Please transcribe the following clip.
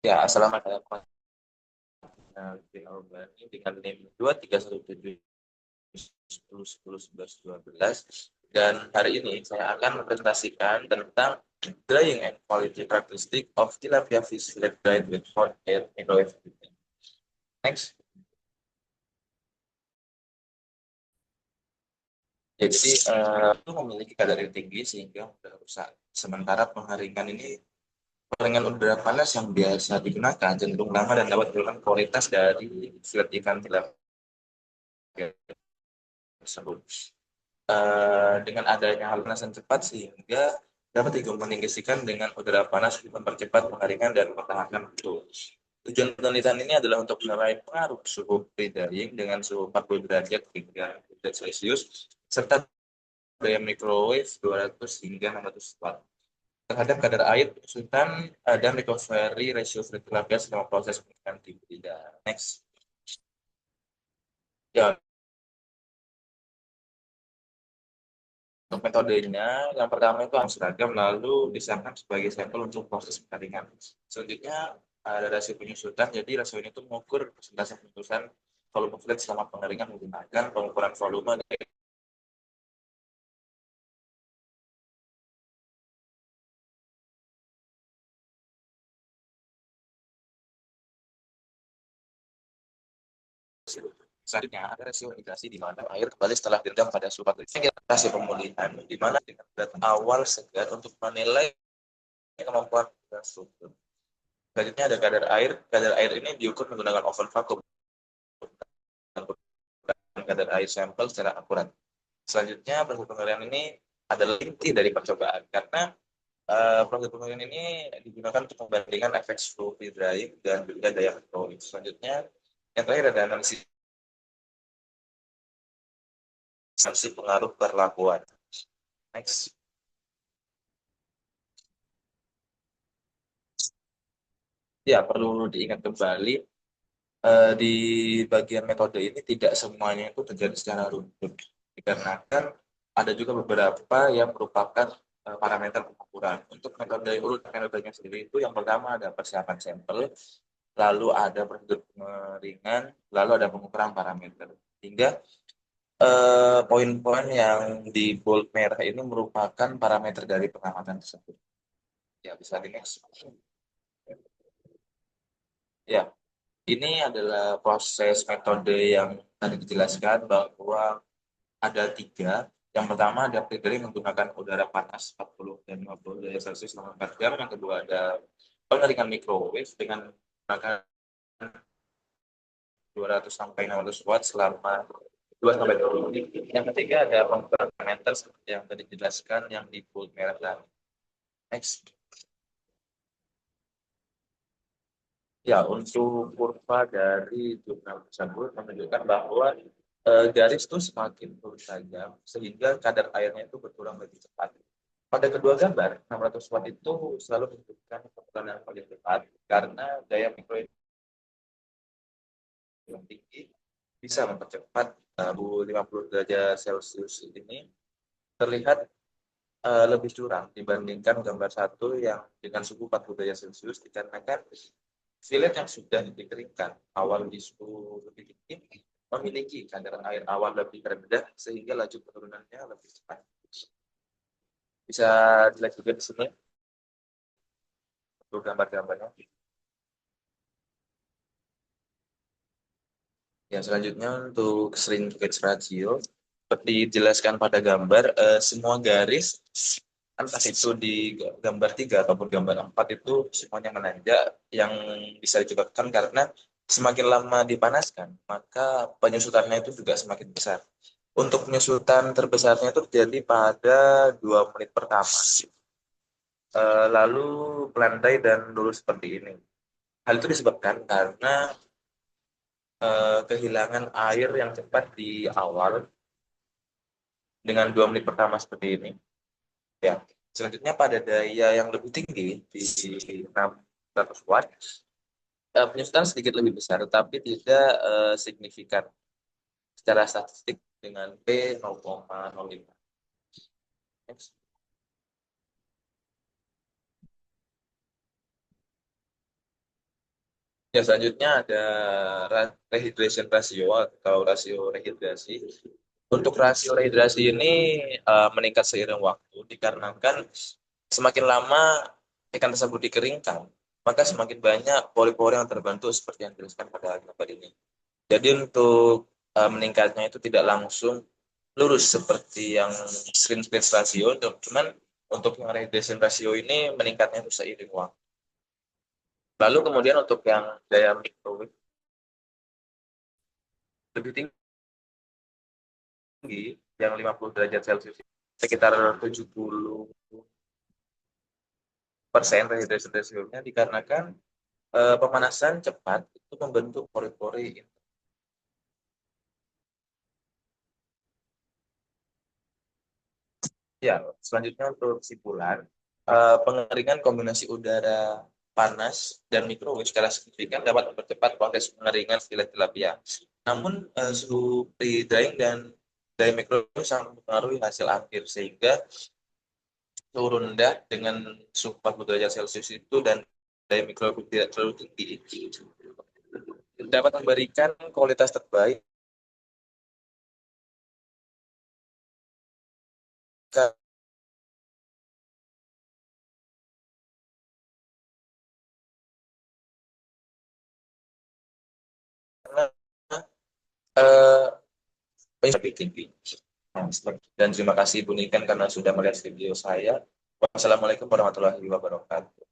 Ya, assalamualaikum warahmatullahi dengan NIM 231710101112 dan hari ini saya akan mempresentasikan tentang drying and quality characteristic of tilapia fish fillet dried with hot air microwave. Next. Jadi itu memiliki kadar yang tinggi sehingga mudah rusak. Sementara pengeringan udara panas yang biasa digunakan cenderung lama dan dapat menurunkan kualitas dari fillet ikan tilapia tersebut. Dengan adanya hal panas yang cepat sehingga dapat dikomunikasikan dengan udara panas untuk mempercepat pengeringan dan mempertahankan mutu. Tujuan penelitian ini adalah untuk menilai pengaruh suhu pre-drying dengan suhu 40 derajat hingga derajat Celcius serta daya microwave 200 hingga 600 watt terhadap kadar air, kesulitan, dan recovery ratio tilapia selama proses pengeringan tidak. Next. Ya, untuk metodenya, yang pertama itu harus seragam, lalu disangkan sebagai sampel untuk proses pengeringan. Selanjutnya ada rasio penyusutan, jadi rasio ini itu mengukur persentase penyusutan volume fluid selama pengeringan menggunakan pengukuran volume selanjutnya ada rasio migrasi di mana air kembali setelah direndam pada suhu 40. Rasio pemulihan di mana dengan berat awal segar untuk menilai kemampuan struktur. Selanjutnya ada kadar air. Kadar air ini diukur menggunakan oven vakum dan kadar air sampel secara akurat. Selanjutnya proses pengeringan ini adalah inti dari percobaan karena proses pengeringan ini digunakan untuk membandingkan efek slow drying dan juga daya microwave. Selanjutnya yang terakhir ada analisis pengaruh perlakuan. Next. Ya, perlu diingat kembali di bagian metode ini tidak semuanya itu terjadi secara runtut. Dikarenakan ada juga beberapa yang merupakan parameter pengukuran. Untuk metode urut metodenya sendiri itu yang pertama ada persiapan sampel, lalu ada prosedur pengeringan, lalu ada pengukuran parameter. Hingga poin-poin yang di bold merah ini merupakan parameter dari pengamatan tersebut. Ya, bisa di next. Ya, ini adalah proses metode yang tadi dijelaskan bahwa ada tiga. Yang pertama ada pre-drying menggunakan udara panas 40 dan 50 derajat Celcius selama 4 jam. Yang kedua ada pengeringan microwave dengan menggunakan 200 sampai 600 watt selama 2 sampai 20 menit. Yang ketiga ada pengukuran parameter seperti yang tadi dijelaskan yang di bold merah tadi. Next. Ya, untuk kurva dari jurnal tersebut menunjukkan bahwa garis itu semakin turun tajam sehingga kadar airnya itu berkurang lebih cepat. Pada kedua gambar, 600 watt itu selalu menunjukkan penurunan yang paling cepat karena daya mikro yang tinggi bisa mempercepat 50 derajat Celcius ini terlihat lebih curang dibandingkan gambar satu yang dengan suhu 40 derajat Celcius dikarenakan fillet yang sudah dikeringkan awal di suhu lebih tinggi memiliki kadar air awal lebih rendah sehingga laju penurunannya lebih cepat. Bisa dilihat juga di sini untuk gambar-gambarnya. Ya, selanjutnya untuk shrinkage ratio seperti dijelaskan pada gambar, semua garis entah itu di gambar 3 ataupun gambar 4 itu semuanya menanjak yang bisa disebabkan karena semakin lama dipanaskan, maka penyusutannya itu juga semakin besar. Untuk penyusutan terbesarnya itu terjadi pada 2 menit pertama. Lalu melandai dan lurus seperti ini. Hal itu disebabkan karena kehilangan air yang cepat di awal dengan 2 menit pertama seperti ini. Ya, selanjutnya pada daya yang lebih tinggi di 600 watt, penyusutan sedikit lebih besar, tapi tidak signifikan secara statistik dengan P 0,05. Next. Ya, selanjutnya ada rehydration ratio atau rasio rehidrasi. Untuk rasio rehidrasi ini meningkat seiring waktu dikarenakan semakin lama ikan tersebut dikeringkan, maka semakin banyak pori-pori yang terbentuk seperti yang dijelaskan pada gambar ini. Jadi untuk meningkatnya itu tidak langsung lurus seperti yang screen space ratio, cuman untuk yang rehydration ratio ini meningkatnya itu seiring waktu. Lalu kemudian untuk yang daya microwave lebih tinggi, yang 50 derajat Celcius, sekitar 70% rehydration ratio-nya dikarenakan pemanasan cepat itu membentuk pori-pori. Ya, selanjutnya untuk kesimpulan, pengeringan kombinasi udara panas dan mikrowave secara signifikan dapat mempercepat proses pengeringan filet tilapia. Namun, suhu pre-drying dan dry microwave sangat mempengaruhi hasil akhir, sehingga suhu rendah dengan suhu 40 derajat Celcius itu dan dry microwave tidak terlalu tinggi dapat memberikan kualitas terbaik karena eh, lebih tinggi. Dan terima kasih Bu Niken karena sudah melihat video saya. Wassalamualaikum warahmatullahi wabarakatuh.